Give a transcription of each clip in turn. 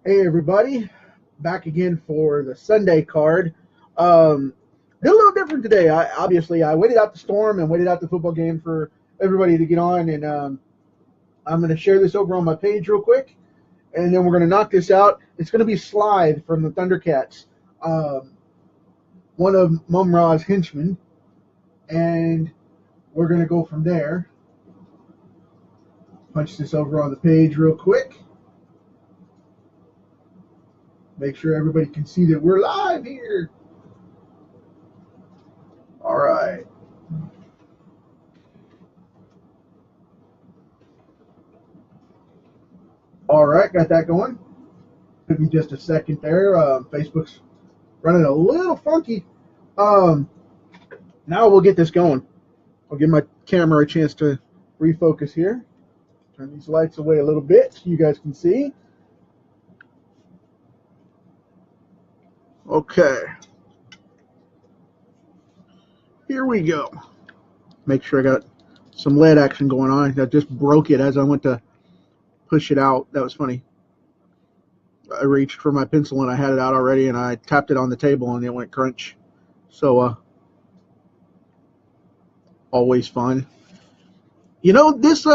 Hey everybody, back again for the Sunday card. Did a little different today. I waited out the storm and waited out the football game for everybody to get on, and I'm going to share this over on my page real quick, and then we're going to knock this out. It's going to be Slythe from the ThunderCats, one of Mum Ra's henchmen, and we're going to go from there. Punch this over on the page real quick. Make sure everybody can see that we're live here. All right. All right, got that going. Took me just a second there. Facebook's running a little funky. Now we'll get this going. I'll give my camera a chance to refocus here. Turn these lights away a little bit so you guys can see. Okay. Here we go. Make sure I got some lead action going on. I just broke it as I went to push it out. That was funny. I reached for my pencil and I had it out already, and I tapped it on the table and it went crunch. So, always fun. You know, this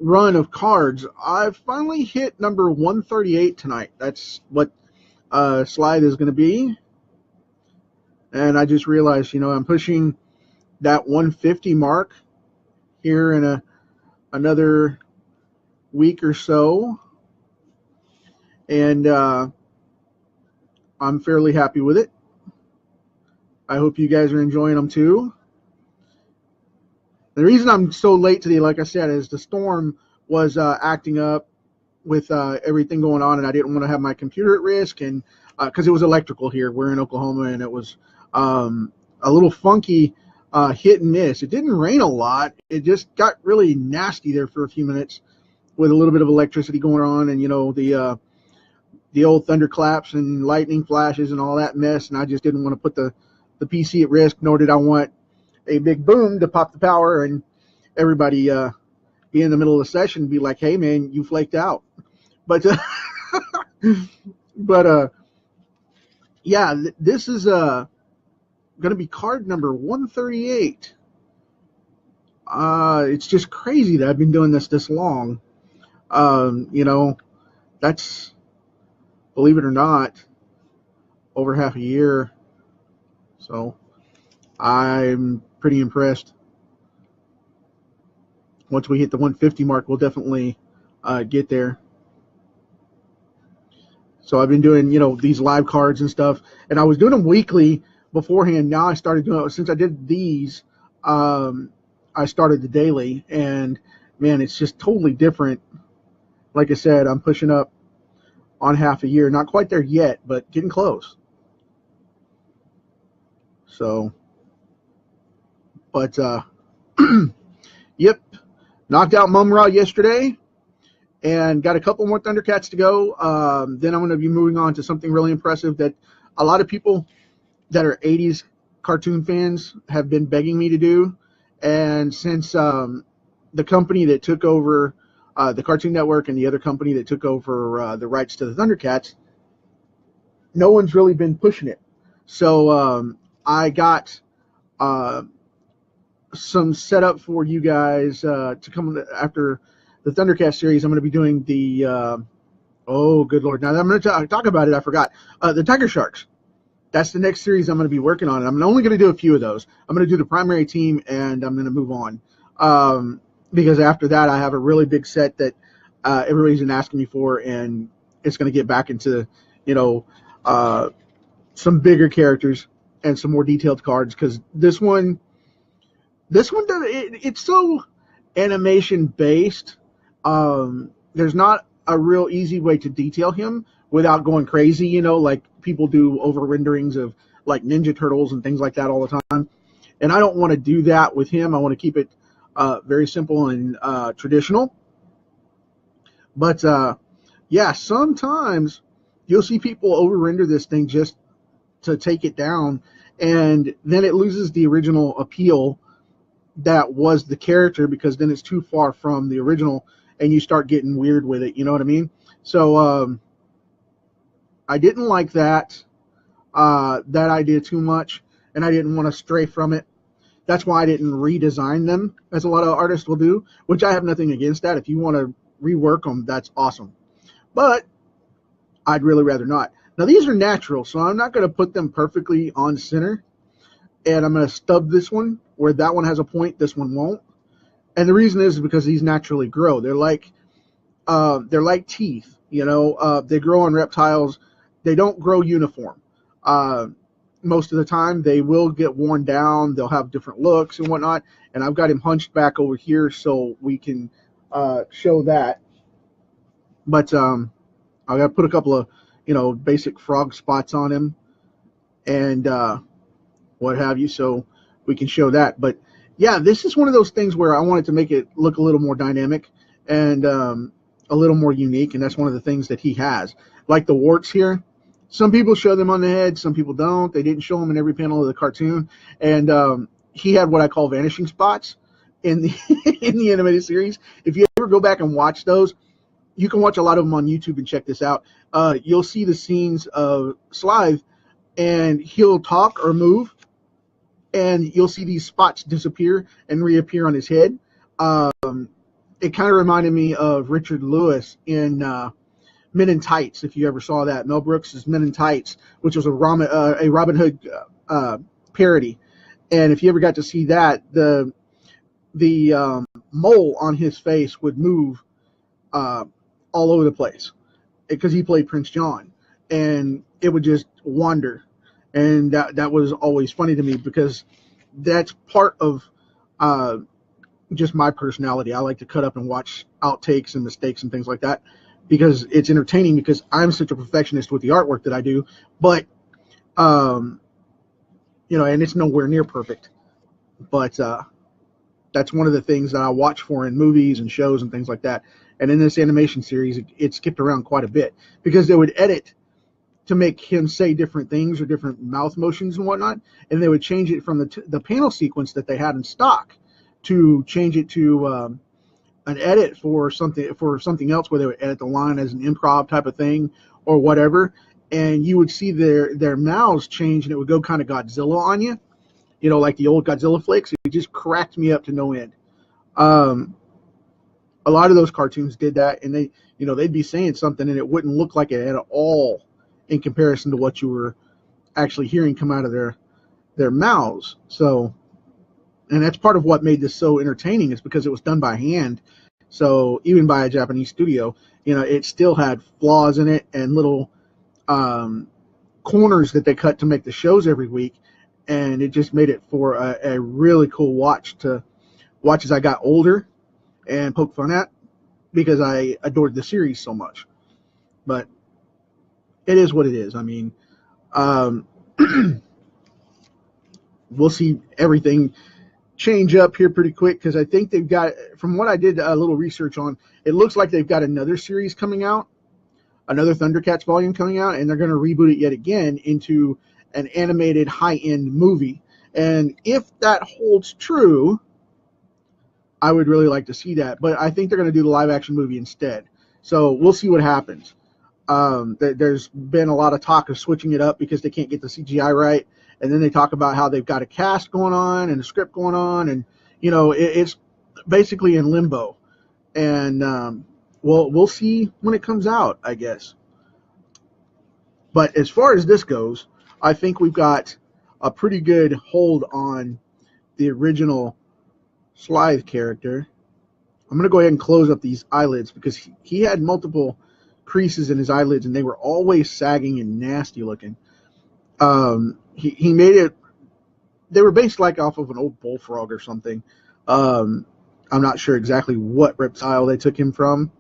run of cards, I've finally hit number 138 tonight. That's what Slythe is going to be. And I just realized, you know, I'm pushing that 150 mark here in another week or so. And I'm fairly happy with it. I hope you guys are enjoying them too. The reason I'm so late today, like I said, is the storm was acting up with everything going on, and I didn't want to have my computer at risk, and because it was electrical here. We're in Oklahoma, and it was a little funky hit and miss. It didn't rain a lot. It just got really nasty there for a few minutes with a little bit of electricity going on, and, you know, the old thunderclaps and lightning flashes and all that mess, and I just didn't want to put the PC at risk, nor did I want a big boom to pop the power and everybody be in the middle of the session and be like, hey man, you flaked out. But yeah, this is going to be card number 138. It's just crazy that I've been doing this long. You know, that's, believe it or not, over half a year. So I'm pretty impressed. Once we hit the 150 mark, we'll definitely get there. So I've been doing, you know, these live cards and stuff, and I was doing them weekly beforehand. Now I started doing it since I did these. I started the daily, and man, it's just totally different. Like I said, I'm pushing up on half a year. Not quite there yet, but getting close. So, but yep, knocked out Mum Ra yesterday, and got a couple more ThunderCats to go. Then I'm going to be moving on to something really impressive that a lot of people that are 80s cartoon fans have been begging me to do. And since the company that took over the Cartoon Network and the other company that took over the rights to the ThunderCats, no one's really been pushing it. So I got some setup for you guys to come after the ThunderCats series. I'm going to be doing the oh good lord, now that I'm going to talk about it, I forgot the Tiger Sharks. That's the next series I'm going to be working on, and I'm only going to do a few of those. I'm going to do the primary team, and I'm going to move on because after that I have a really big set that everybody's been asking me for, and it's going to get back into, you know, some bigger characters and some more detailed cards, because this one it's so animation based. There's not a real easy way to detail him without going crazy, you know, like people do over renderings of like Ninja Turtles and things like that all the time. And I don't want to do that with him. I want to keep it very simple and traditional. But yeah, sometimes you'll see people over render this thing just to take it down, and then it loses the original appeal that was the character, because then it's too far from the original and you start getting weird with it, you know what I mean? So I didn't like that idea too much, and I didn't want to stray from it. That's why I didn't redesign them, as a lot of artists will do, which I have nothing against that. If you want to rework them, that's awesome. But I'd really rather not. Now, these are natural, so I'm not going to put them perfectly on center. And I'm going to stub this one where that one has a point, this one won't. And the reason is because these naturally grow. They're like teeth, you know. They grow on reptiles. They don't grow uniform. Most of the time, they will get worn down. They'll have different looks and whatnot. And I've got him hunched back over here so we can show that. But I've got to put a couple of, basic frog spots on him and what have you, so we can show that. But yeah, this is one of those things where I wanted to make it look a little more dynamic and a little more unique, and that's one of the things that he has. Like the warts here, some people show them on the head, some people don't. They didn't show them in every panel of the cartoon, and he had what I call vanishing spots in the in the animated series. If you ever go back and watch those, you can watch a lot of them on YouTube and check this out. You'll see the scenes of Slythe, and he'll talk or move, and you'll see these spots disappear and reappear on his head. It kind of reminded me of Richard Lewis in Men in Tights, if you ever saw that. Mel Brooks' Men in Tights, which was a Robin Hood parody. And if you ever got to see that, the mole on his face would move all over the place because he played Prince John, and it would just wander. And that was always funny to me because that's part of just my personality. I like to cut up and watch outtakes and mistakes and things like that because it's entertaining, because I'm such a perfectionist with the artwork that I do. But, and it's nowhere near perfect. But that's one of the things that I watch for in movies and shows and things like that. And in this animation series, it skipped around quite a bit because they would edit to make him say different things or different mouth motions and whatnot, and they would change it from the panel sequence that they had in stock to change it to an edit for something else, where they would edit the line as an improv type of thing or whatever, and you would see their mouths change, and it would go kind of Godzilla on you, like the old Godzilla flicks. It just cracked me up to no end. A lot of those cartoons did that, and they'd be saying something and it wouldn't look like it at all in comparison to what you were actually hearing come out of their mouths. So, and that's part of what made this so entertaining, is because it was done by hand. So even by a Japanese studio, it still had flaws in it and little corners that they cut to make the shows every week, and it just made it for a really cool watch to watch as I got older and poke fun at, because I adored the series so much. But it is what it is. I mean, we'll see everything change up here pretty quick, because I think they've got, from what I did a little research on, it looks like they've got another series coming out, another ThunderCats volume coming out, and they're going to reboot it yet again into an animated high-end movie. And if that holds true, I would really like to see that. But I think they're going to do the live-action movie instead. So we'll see what happens. There's been a lot of talk of switching it up because they can't get the CGI right, and then they talk about how they've got a cast going on and a script going on, and it's basically in limbo. And we'll see when it comes out, I guess. But as far as this goes, I think we've got a pretty good hold on the original Slythe character. I'm going to go ahead and close up these eyelids, because he had multiple creases in his eyelids, and they were always sagging and nasty looking. He made it, they were based like off of an old bullfrog or something. I'm not sure exactly what reptile they took him from,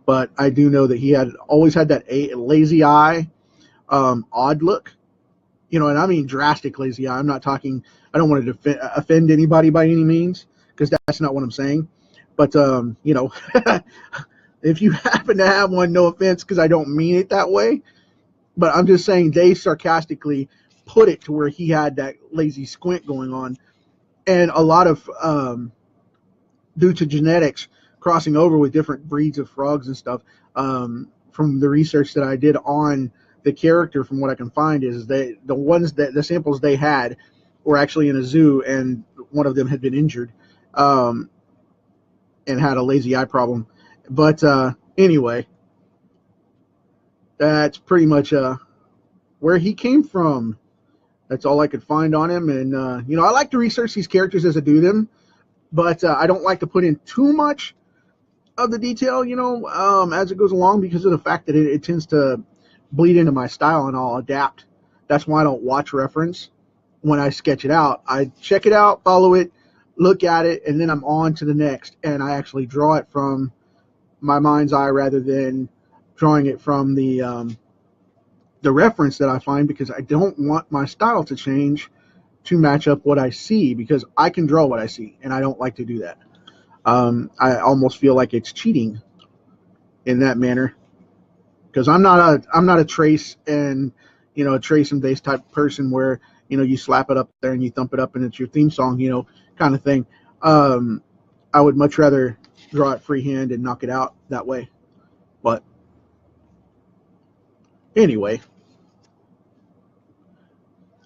but I do know that he had always had that lazy eye, odd look, and I mean drastic lazy eye. I'm not talking, I don't want to offend anybody by any means, because that's not what I'm saying. But if you happen to have one, no offense, because I don't mean it that way. But I'm just saying they sarcastically put it to where he had that lazy squint going on. And a lot of, due to genetics crossing over with different breeds of frogs and stuff, from the research that I did on the character, from what I can find, is that the samples they had were actually in a zoo, and one of them had been injured, and had a lazy eye problem. But anyway, that's pretty much where he came from. That's all I could find on him. And I like to research these characters as I do them, but I don't like to put in too much of the detail, as it goes along, because of the fact that it tends to bleed into my style, and I'll adapt. That's why I don't watch reference when I sketch it out. I check it out, follow it, look at it, and then I'm on to the next, and I actually draw it from my mind's eye rather than drawing it from the reference that I find, because I don't want my style to change to match up what I see, because I can draw what I see, and I don't like to do that. I almost feel like it's cheating in that manner, because I'm not a trace and trace and base type person where you slap it up there and you thump it up and it's your theme song, kind of thing. I would much rather draw it freehand and knock it out that way. But anyway,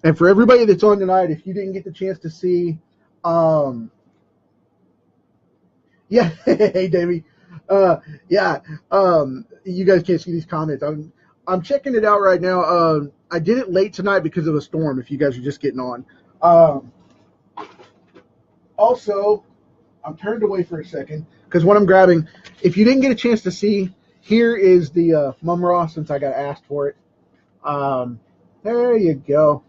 and for everybody that's on tonight, if you didn't get the chance to see, yeah, hey Davey, yeah, you guys can't see these comments. I'm checking it out right now. I did it late tonight because of a storm, if you guys are just getting on. Also, I'm turned away for a second because what I'm grabbing, if you didn't get a chance to see, here is the Mum-Ra, since I got asked for it. There you go.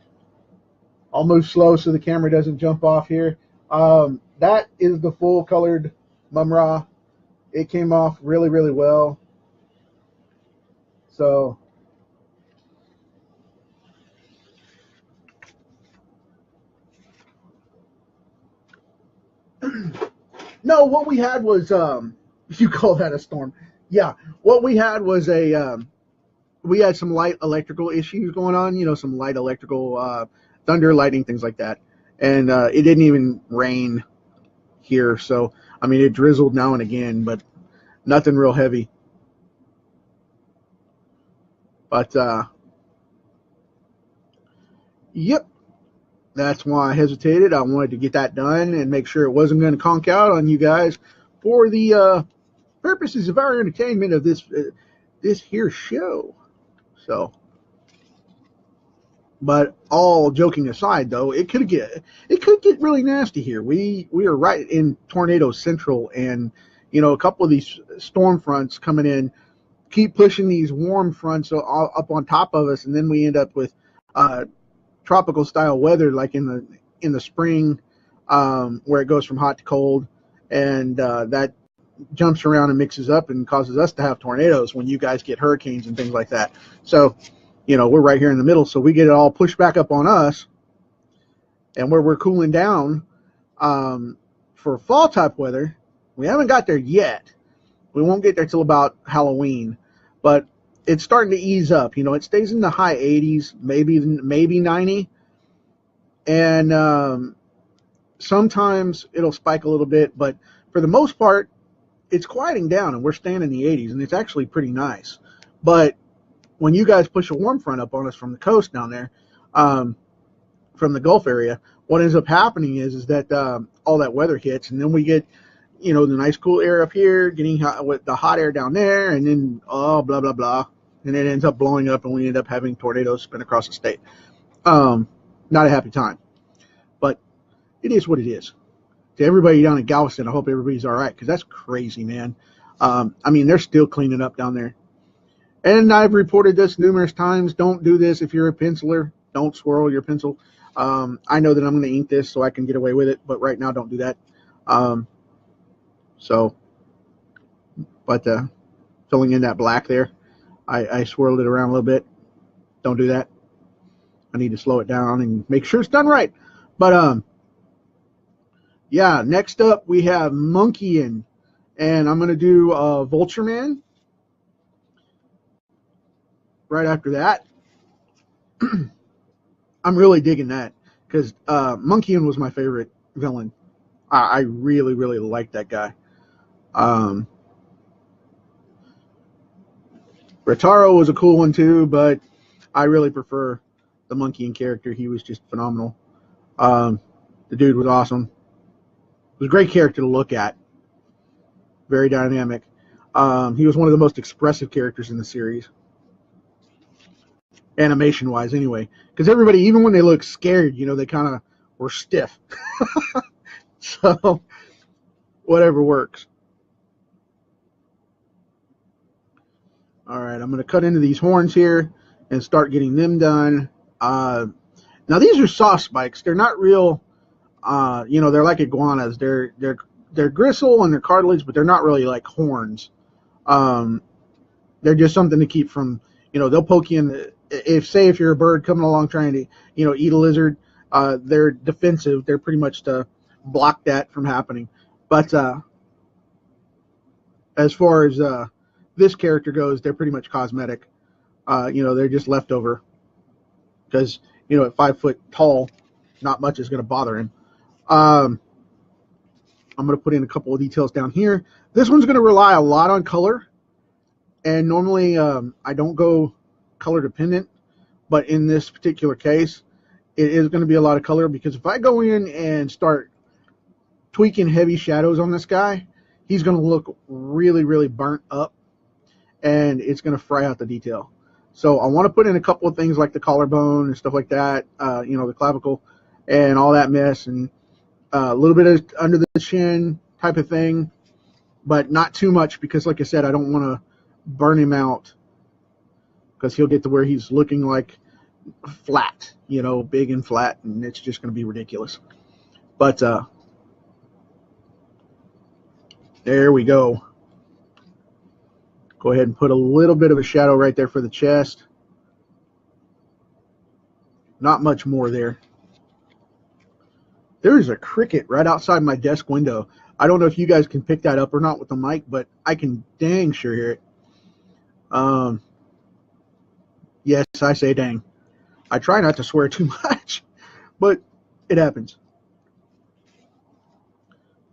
I'll move slow so the camera doesn't jump off here. That is the full colored Mum-Ra. It came off really, really well. So no, what we had was you call that a storm? Yeah, what we had was we had some light electrical issues going on. Some light electrical thunder, lightning, things like that, and it didn't even rain here. So I mean, it drizzled now and again, but nothing real heavy. But yep, that's why I hesitated. I wanted to get that done and make sure it wasn't going to conk out on you guys for the purposes of our entertainment of this here show. So, but all joking aside, though, it could get really nasty here. We are right in tornado central, and a couple of these storm fronts coming in keep pushing these warm fronts up on top of us, and then we end up with tropical style weather, like in the spring, where it goes from hot to cold, and that jumps around and mixes up and causes us to have tornadoes when you guys get hurricanes and things like that. So we're right here in the middle, so we get it all pushed back up on us, and where we're cooling down for fall type weather, we haven't got there yet. We won't get there till about Halloween, but it's starting to ease up. It stays in the high 80s, maybe 90, and sometimes it'll spike a little bit, but for the most part, it's quieting down, and we're staying in the 80s, and it's actually pretty nice. But when you guys push a warm front up on us from the coast down there, from the Gulf area, what ends up happening is that all that weather hits, and then we get the nice cool air up here getting hot, with the hot air down there, and then blah blah blah, and it ends up blowing up, and we end up having tornadoes spin across the state. Not a happy time, but it is what it is. To everybody down in Galveston, I hope everybody's all right, because that's crazy, man. I mean, they're still cleaning up down there. And I've reported this numerous times. Don't do this if you're a penciler. Don't swirl your pencil. I know that I'm going to ink this so I can get away with it, but right now don't do that. But filling in that black there, I swirled it around a little bit. Don't do that. I need to slow it down and make sure it's done right. But yeah, next up we have MANHUNTER, and I'm going to do Vulture Man right after that. I'm really digging that, because MANHUNTER was my favorite villain. I really, really like that guy. Rataro was a cool one too, but I really prefer the Monkey character. He was just phenomenal. The dude was awesome. It was a great character to look at. Very dynamic. He was one of the most expressive characters in the series, animation-wise, anyway. Because everybody, even when they look scared, you know, they kind of were stiff. So, whatever works. All right, I'm going to cut into these horns here and start getting them done. Now, these are soft spikes. They're not real, you know, they're like iguanas. They're gristle and they're cartilage, but they're not really like horns. They're just something to keep from, you know, they'll poke you in the, if you're a bird coming along trying to, you know, eat a lizard, they're defensive. They're pretty much to block that from happening. But as far as this character goes, they're pretty much cosmetic. You know, they're just leftover because, you know, at 5 foot tall, not much is going to bother him. I'm going to put in a couple of details down here. This one's going to rely a lot on color, and normally I don't go color dependent, but in this particular case, it is going to be a lot of color, because if I go in and start tweaking heavy shadows on this guy, he's going to look really, really burnt up, and it's going to fry out the detail. So I want to put in a couple of things like the collarbone and stuff like that, you know, the clavicle and all that mess, and a little bit of under the chin type of thing, but not too much, because like I said, I don't want to burn him out, because he'll get to where he's looking like flat, you know, big and flat, and it's just going to be ridiculous. But there we go. Go ahead and put a little bit of a shadow right there for the chest. Not much more there. There's a cricket right outside my desk window. I don't know if you guys can pick that up or not with the mic, but I can dang sure hear it. Yes, I say dang. I try not to swear too much, but it happens.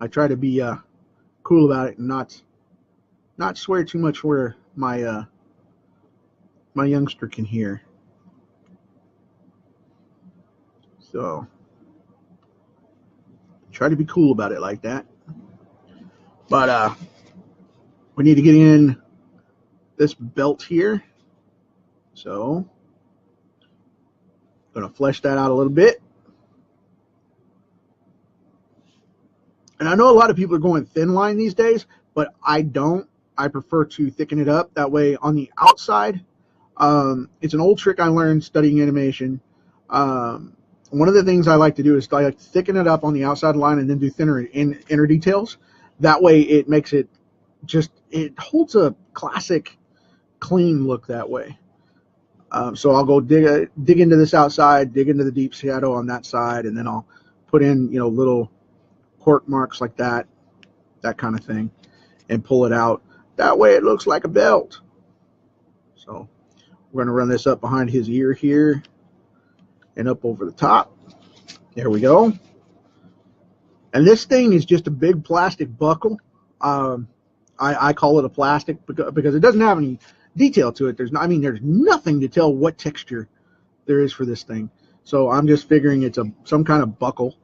I try to be cool about it and not swear too much where my my youngster can hear. So try to be cool about it like that. But we need to get in this belt here. So I'm going to flesh that out a little bit. And I know a lot of people are going thin line these days, but I don't. I prefer to thicken it up. That way on the outside, it's an old trick I learned studying animation. One of the things I like to do is I like to thicken it up on the outside line and then do thinner inner details. That way it makes it just, it holds a classic clean look that way. So I'll go dig into this outside, dig into the deep shadow on that side, and then I'll put in, you know, little cork marks like that kind of thing, and pull it out. That way it looks like a belt. So we're going to run this up behind his ear here and up over the top. There we go. And this thing is just a big plastic buckle. I call it a plastic because it doesn't have any detail to it. There's nothing to tell what texture there is for this thing. So I'm just figuring it's some kind of buckle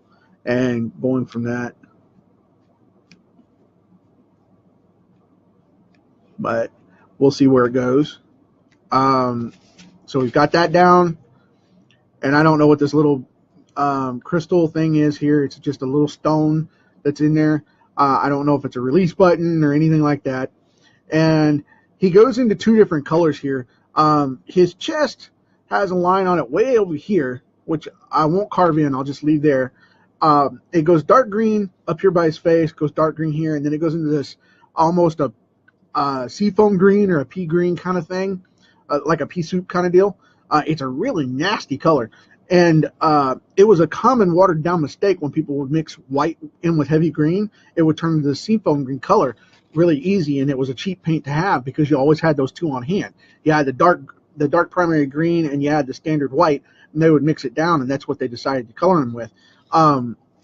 and going from that. But we'll see where it goes. So we've got that down, and I don't know what this little crystal thing is here. It's just a little stone that's in there. I don't know if it's a release button or anything like that. And he goes into two different colors here. His chest has a line on it way over here, which I won't carve in. I'll just leave there. It goes dark green up here by his face, goes dark green here, and then it goes into this almost a seafoam green or a pea green kind of thing, like a pea soup kind of deal. It's a really nasty color. And it was a common watered down mistake when people would mix white in with heavy green. It would turn into the seafoam green color really easy, and it was a cheap paint to have because you always had those two on hand. You had the dark primary green, and you had the standard white, and they would mix it down, and that's what they decided to color them with.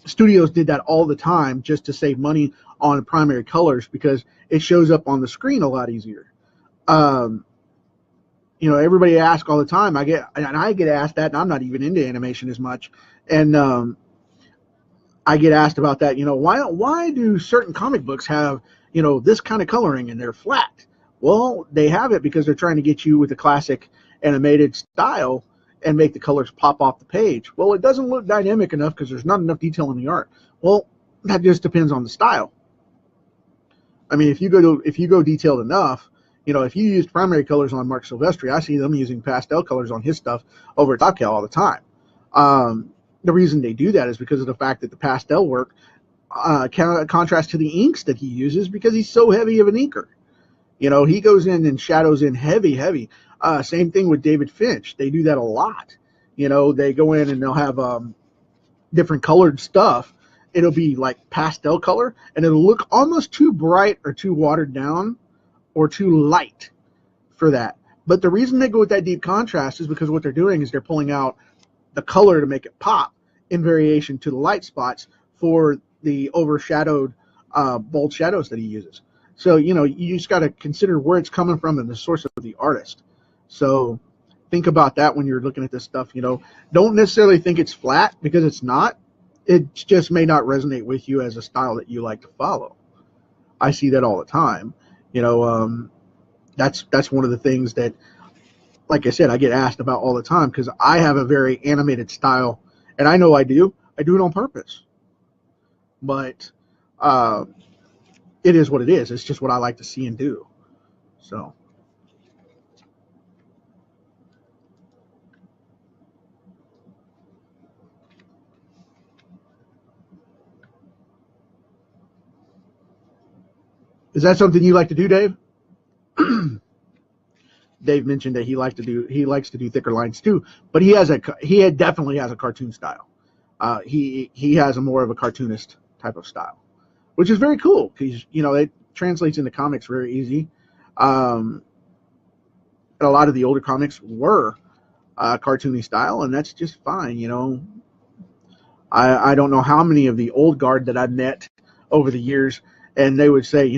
Studios did that all the time just to save money on primary colors because it shows up on the screen a lot easier. everybody asks all the time. I get asked that, and I'm not even into animation as much. And I get asked about that. Why do certain comic books have this kind of coloring and they're flat? Well, they have it because they're trying to get you with the classic animated style and make the colors pop off the page. Well, it doesn't look dynamic enough because there's not enough detail in the art. Well, that just depends on the style. I mean, if you go detailed enough, if you used primary colors on Mark Silvestri, I see them using pastel colors on his stuff over at Top Cow all the time. The reason they do that is because of the fact that the pastel work contrasts to the inks that he uses, because he's so heavy of an inker. He goes in and shadows in heavy. Same thing with David Finch. They do that a lot. They go in and they'll have different colored stuff. It'll be like pastel color, and it'll look almost too bright or too watered down or too light for that. But the reason they go with that deep contrast is because what they're doing is they're pulling out the color to make it pop in variation to the light spots for the overshadowed bold shadows that he uses. So, you just got to consider where it's coming from and the source of the artist. So think about that when you're looking at this stuff. Don't necessarily think it's flat, because it's not. It just may not resonate with you as a style that you like to follow. I see that all the time. That's one of the things that, like I said, I get asked about all the time, because I have a very animated style, and I know I do it on purpose. But it is what it is. It's just what I like to see and do. So. Is that something you like to do, Dave? Dave mentioned that he likes to do thicker lines too, but he definitely has a cartoon style. He has a more of a cartoonist type of style, which is very cool, because it translates into comics very easy. And a lot of the older comics were cartoony style, and that's just fine. I don't know how many of the old guard that I've met over the years, and they would say,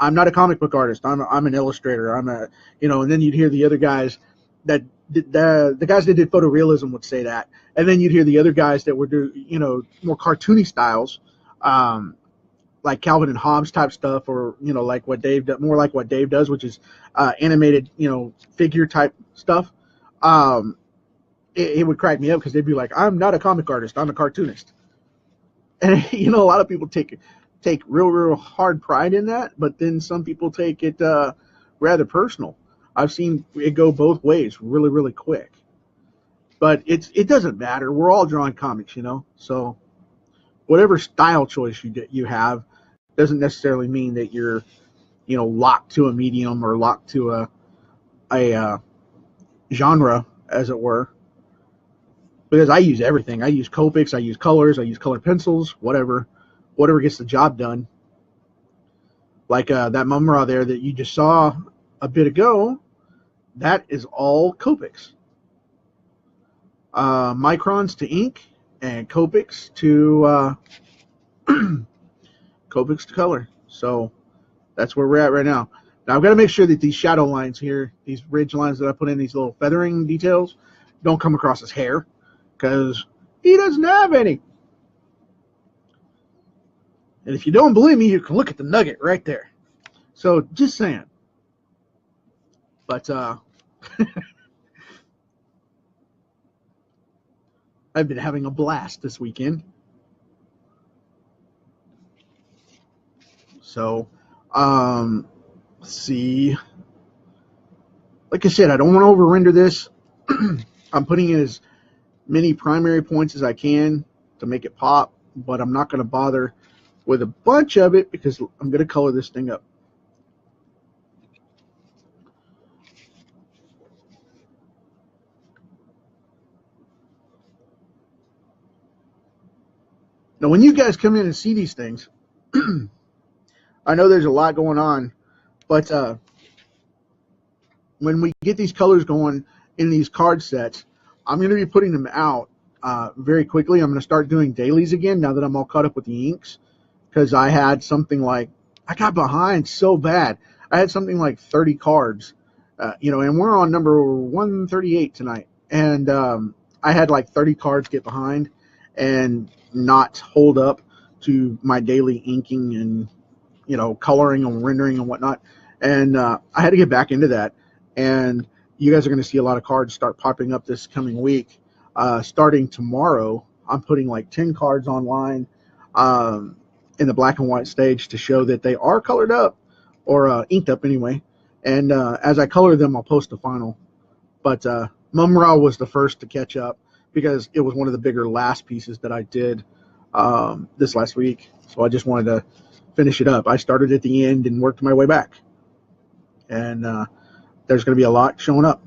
I'm not a comic book artist. I'm an illustrator. And then you'd hear the other guys that the guys that did photorealism would say that, and then you'd hear the other guys that would do more cartoony styles, like Calvin and Hobbes type stuff, or like what Dave does, which is animated figure type stuff. It would crack me up, because they'd be like, I'm not a comic artist, I'm a cartoonist. And a lot of people take real hard pride in that, but then some people take it rather personal. I've seen it go both ways really, really quick. But it doesn't matter. We're all drawing comics, so whatever style choice you have doesn't necessarily mean that you're locked to a medium or locked to a genre, as it were. Because I use everything. I use Copics, I use colors, I use colored pencils, whatever gets the job done. Like that Mumra there that you just saw a bit ago, that is all Copics. Microns to ink, and Copics to Copics to color. So that's where we're at right now. Now I've got to make sure that these shadow lines here, these ridge lines that I put in, these little feathering details, don't come across his hair, because he doesn't have any. And if you don't believe me, you can look at the nugget right there. So just saying. But I've been having a blast this weekend. So let's see. Like I said, I don't want to over render this. I'm putting in as many primary points as I can to make it pop, but I'm not going to bother with a bunch of it, because I'm going to color this thing up. Now, when you guys come in and see these things, I know there's a lot going on, but when we get these colors going in these card sets, I'm going to be putting them out very quickly. I'm going to start doing dailies again now that I'm all caught up with the inks, because I had something like, I got behind so bad. I had something like 30 cards You know, and we're on number 138 tonight. And I had like 30 cards get behind and not hold up to my daily inking and, you know, coloring and rendering and whatnot. And I had to get back into that. And you guys are going to see a lot of cards start popping up this coming week. Starting tomorrow, I'm putting like 10 cards online in the black and white stage to show that they are colored up or inked up anyway. And as I color them, I'll post the final. But Mum-Ra was the first to catch up because it was one of the bigger last pieces that I did this last week. So I just wanted to finish it up. I started at the end and worked my way back. And there's going to be a lot showing up.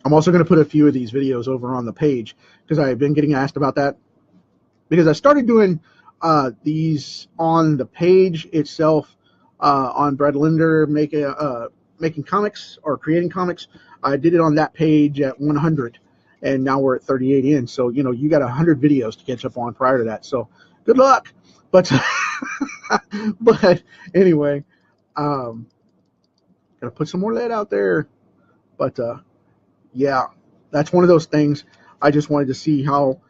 I'm also going to put a few of these videos over on the page because I've been getting asked about that. Because I started doing these on the page itself on Brad Linder making comics or creating comics. I did it on that page at 100, and now we're at 38 in. So, you know, you got 100 videos to catch up on prior to that. So good luck. But but anyway, gonna put some more lead out there. But yeah, that's one of those things. I just wanted to see how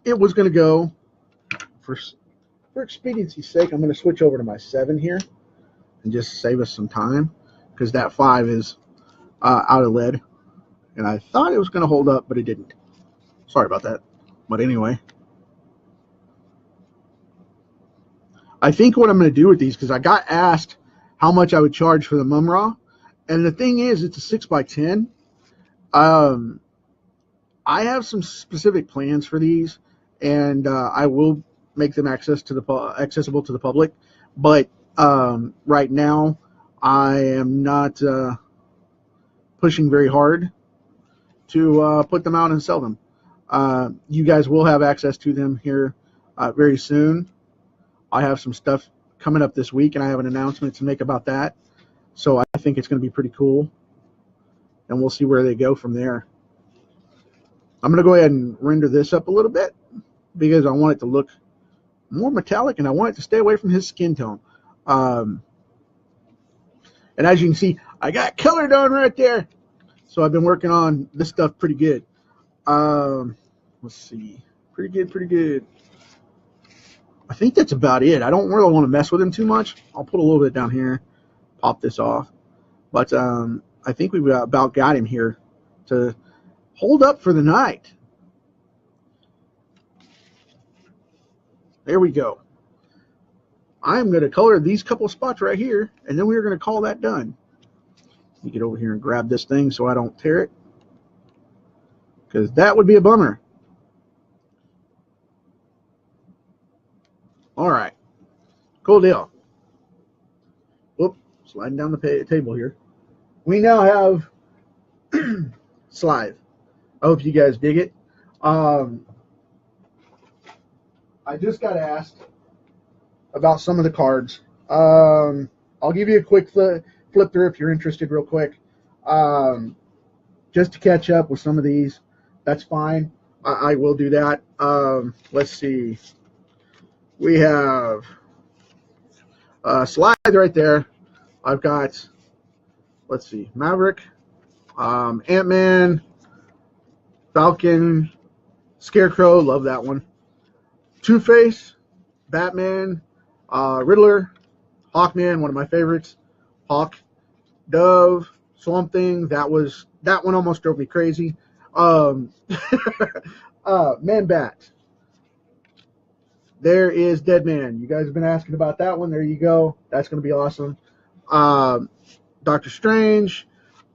it was going to go. For expediency's sake, I'm going to switch over to my 7 here and just save us some time because that 5 is out of lead. And I thought it was going to hold up, but it didn't. Sorry about that. But anyway, I think what I'm going to do with these, because I got asked how much I would charge for the Mum-Ra. And the thing is, it's a 6x10. I have some specific plans for these, and I will make them accessible to the public. But right now, I am not pushing very hard to put them out and sell them. You guys will have access to them here very soon. I have some stuff coming up this week, and I have an announcement to make about that. So I think it's going to be pretty cool, and we'll see where they go from there. I'm going to go ahead and render this up a little bit because I want it to look more metallic, and I want it to stay away from his skin tone. And as you can see, I got color done right there. So I've been working on this stuff pretty good. Let's see. Pretty good. I think that's about it. I don't really want to mess with him too much. I'll put a little bit down here, pop this off. But I think we've about got him here to hold up for the night. There we go. I'm going to color these couple spots right here, and then we're going to call that done. Let me get over here and grab this thing so I don't tear it, because that would be a bummer. All right. Cool deal. Whoop, sliding down the table here. We now have Slythe. I hope you guys dig it. I just got asked about some of the cards. I'll give you a quick flip through if you're interested real quick. Just to catch up with some of these. That's fine. I will do that. Let's see. We have Slythe right there. I've got, let's see, Maverick, Ant-Man, Falcon, Scarecrow, love that one. Two-Face, Batman, Riddler, Hawkman, one of my favorites, Hawk, Dove, Swamp Thing, that one almost drove me crazy. Man-Bat. There is Deadman. You guys have been asking about that one. There you go. That's going to be awesome. Doctor Strange.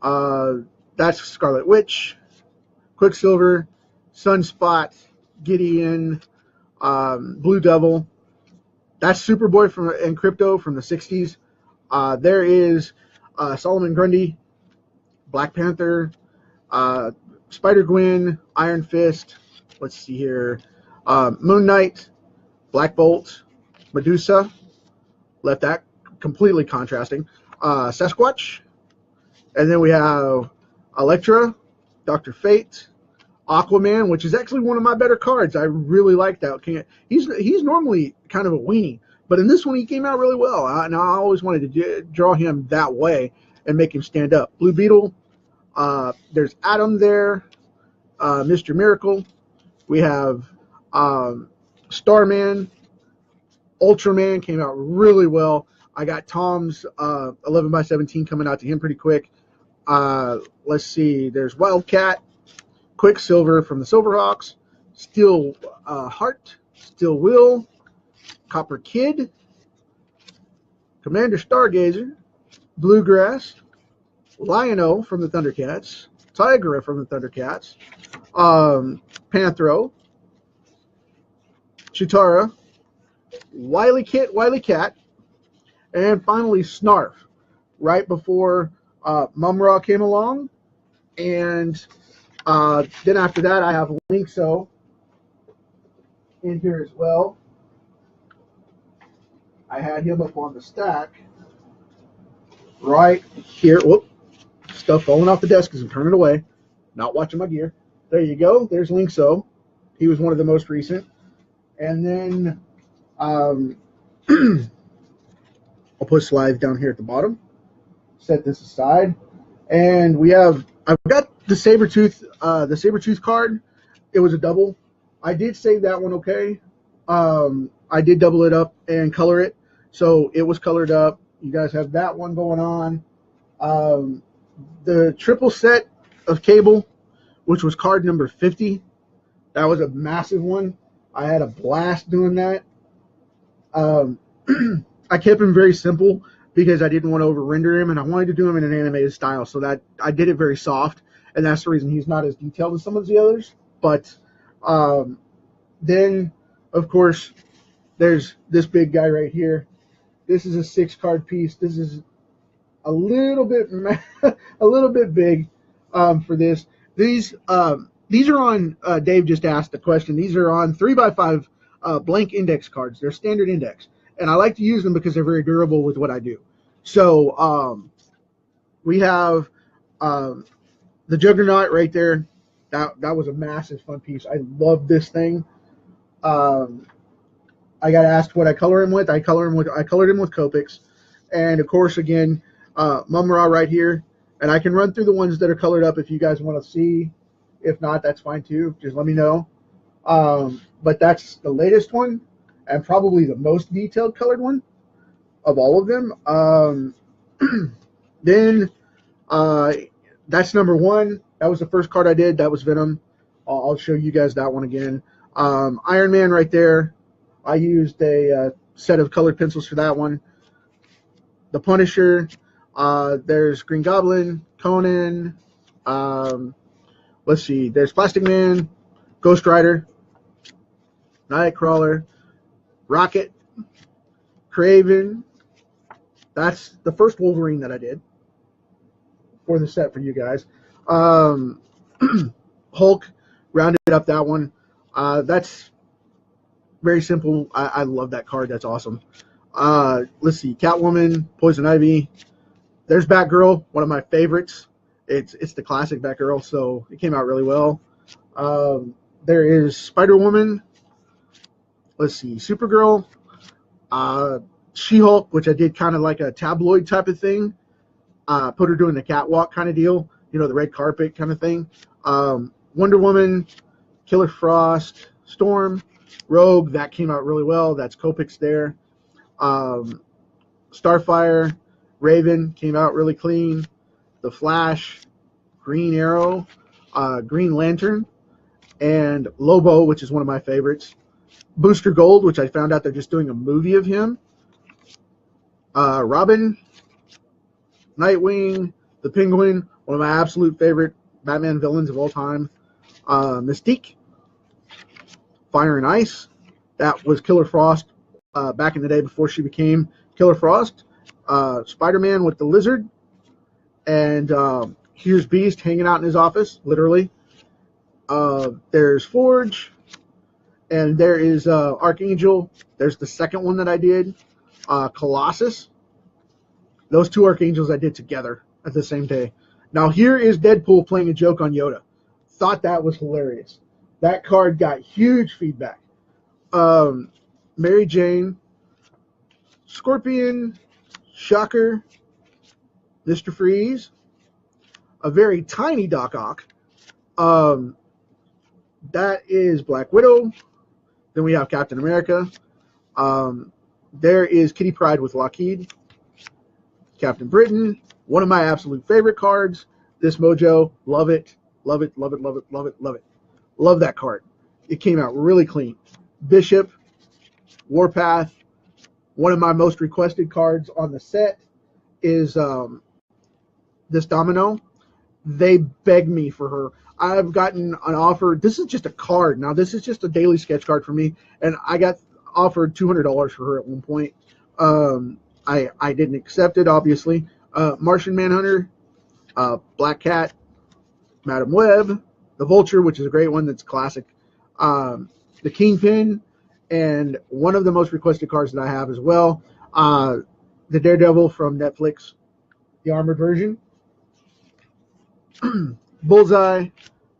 That's Scarlet Witch. Quicksilver. Sunspot. Gideon. Blue Devil. That's Superboy and Crypto from the 60s. There is Solomon Grundy. Black Panther. Spider-Gwen. Iron Fist. Let's see here. Moon Knight. Black Bolt, Medusa, left that completely contrasting. Sasquatch, and then we have Elektra, Dr. Fate, Aquaman, which is actually one of my better cards. I really like that. He's normally kind of a weenie, but in this one he came out really well. And I always wanted to draw him that way. and make him stand up. Blue Beetle, there's Adam there, Mr. Miracle. We have Starman, Ultraman came out really well. I got Tom's 11x17 coming out to him pretty quick. Let's see, there's Wildcat, Quicksilver from the Silverhawks, Steel Heart, Steel Will, Copper Kid, Commander Stargazer, Bluegrass, Lion-O from the Thundercats, Tigra from the Thundercats, Panthro, Chitara, Wily Cat, and finally Snarf. Right before Mumra came along, and then after that I have Linkso in here as well. I had him up on the stack right here. Whoop, stuff falling off the desk as I'm turning away, not watching my gear. There you go. There's Linkso. He was one of the most recent. And then I'll put Slythe down here at the bottom. Set this aside. And I've got the Sabretooth card. It was a double. I did save that one okay. I did double it up and color it. So it was colored up. You guys have that one going on. The triple set of Cable, which was card number 50. That was a massive one. I had a blast doing that. I kept him very simple because I didn't want to over-render him, and I wanted to do him in an animated style, so that I did it very soft, and that's the reason he's not as detailed as some of the others. But then, of course, there's this big guy right here. This is a 6-card piece. This is a little bit big for this. These are on. Dave just asked the question. These are on 3x5 blank index cards. They're standard index, and I like to use them because they're very durable with what I do. So we have the Juggernaut right there. That was a massive fun piece. I love this thing. I got asked what I color him with. I colored him with Copics, and of course, again, Mumra right here. And I can run through the ones that are colored up if you guys want to see. If not, that's fine too. Just let me know. But that's the latest one, and probably the most detailed colored one of all of them. Then that's number 1. That was the first card I did. That was Venom. I'll show you guys that one again. Iron Man right there. I used a set of colored pencils for that one. The Punisher. There's Green Goblin, Conan. Let's see. There's Plastic Man, Ghost Rider, Nightcrawler, Rocket, Kraven. That's the first Wolverine that I did for the set for you guys. Hulk, rounded up that one. That's very simple. I love that card. That's awesome. Let's see. Catwoman, Poison Ivy. There's Batgirl, one of my favorites. It's the classic Batgirl, so it came out really well. There is Spider-Woman. Let's see. Supergirl. She-Hulk, which I did kind of like a tabloid type of thing. Put her doing the catwalk kind of deal. You know, the red carpet kind of thing. Wonder Woman, Killer Frost, Storm, Rogue. That came out really well. That's Copics there. Starfire, Raven came out really clean. The Flash, Green Arrow, Green Lantern, and Lobo, which is one of my favorites. Booster Gold, which I found out they're just doing a movie of him. Robin, Nightwing, the Penguin, one of my absolute favorite Batman villains of all time. Mystique, Fire and Ice. That was Killer Frost back in the day before she became Killer Frost. Spider-Man with the lizard. And here's Beast hanging out in his office, literally. There's Forge. And there is Archangel. There's the second one that I did. Colossus. Those two Archangels I did together at the same day. Now here is Deadpool playing a joke on Yoda. Thought that was hilarious. That card got huge feedback. Mary Jane, Scorpion, Shocker, Mr. Freeze, a very tiny Doc Ock. That is Black Widow. Then we have Captain America. There is Kitty Pryde with Lockheed. Captain Britain, one of my absolute favorite cards. This Mojo, love it, love it, love it, love it, love it, love it. Love that card. It came out really clean. Bishop, Warpath. One of my most requested cards on the set is this Domino. They begged me for her. I've gotten an offer. This is just a card. Now, this is just a daily sketch card for me, and I got offered $200 for her at one point. I didn't accept it, obviously. Martian Manhunter, Black Cat, Madam Web, the Vulture, which is a great one that's classic, the Kingpin, and one of the most requested cards that I have as well, the Daredevil from Netflix, the armored version. Bullseye,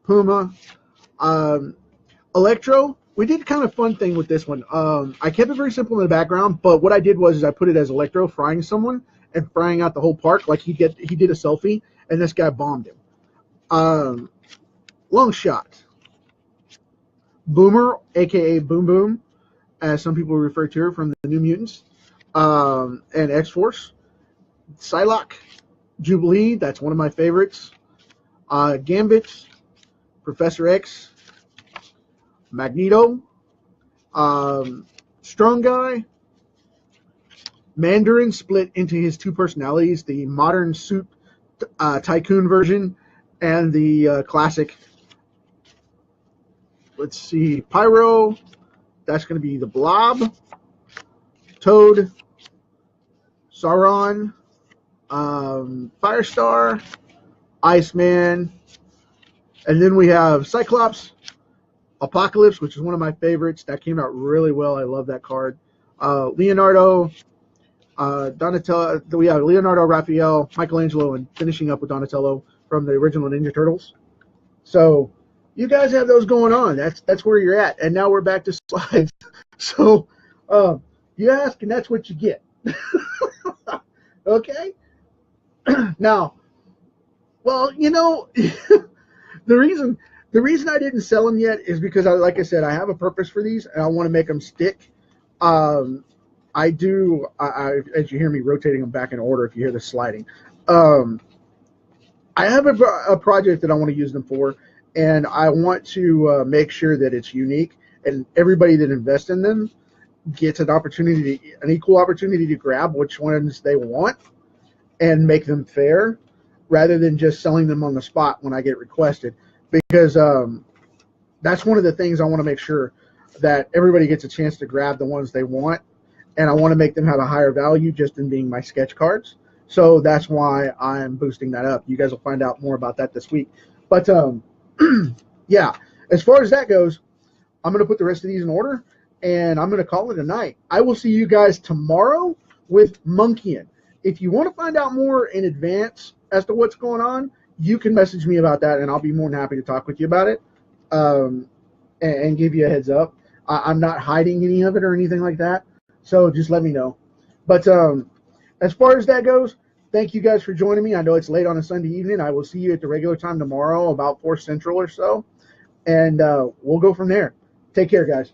Puma, Electro. We did kind of fun thing with this one. I kept it very simple in the background, but what I did was I put it as Electro frying someone and frying out the whole park like he did a selfie, and this guy bombed him. Long Shot, Boomer, aka Boom Boom, as some people refer to her from the New Mutants, and X-Force, Psylocke, Jubilee, that's one of my favorites. Gambit, Professor X, Magneto, Strong Guy, Mandarin split into his two personalities, the modern suit tycoon version and the classic, let's see, Pyro, that's going to be the Blob, Toad, Sauron, Firestar, Iceman, and then we have Cyclops, Apocalypse, which is one of my favorites. That came out really well. I love that card. Leonardo, Donatello. We have Leonardo, Raphael, Michelangelo, and finishing up with Donatello from the original Ninja Turtles. So you guys have those going on. That's where you're at. And now we're back to slides. So you ask, and that's what you get. Okay. Now, well, you know, the reason I didn't sell them yet is because, like I said, I have a purpose for these, and I want to make them stick. I as you hear me rotating them back in order, if you hear the sliding. I have a project that I want to use them for, and I want to make sure that it's unique, and everybody that invests in them gets an equal opportunity to grab which ones they want and make them fair, rather than just selling them on the spot when I get requested. Because that's one of the things I want to make sure that everybody gets a chance to grab the ones they want, and I want to make them have a higher value just in being my sketch cards. So that's why I'm boosting that up. You guys will find out more about that this week. But yeah, as far as that goes, I'm going to put the rest of these in order, and I'm going to call it a night. I will see you guys tomorrow with MARTIAN. If you want to find out more in advance as to what's going on, you can message me about that, and I'll be more than happy to talk with you about it and give you a heads up. I'm not hiding any of it or anything like that, so just let me know. But as far as that goes, thank you guys for joining me. I know it's late on a Sunday evening. I will see you at the regular time tomorrow, about 4 Central or so, and we'll go from there. Take care, guys.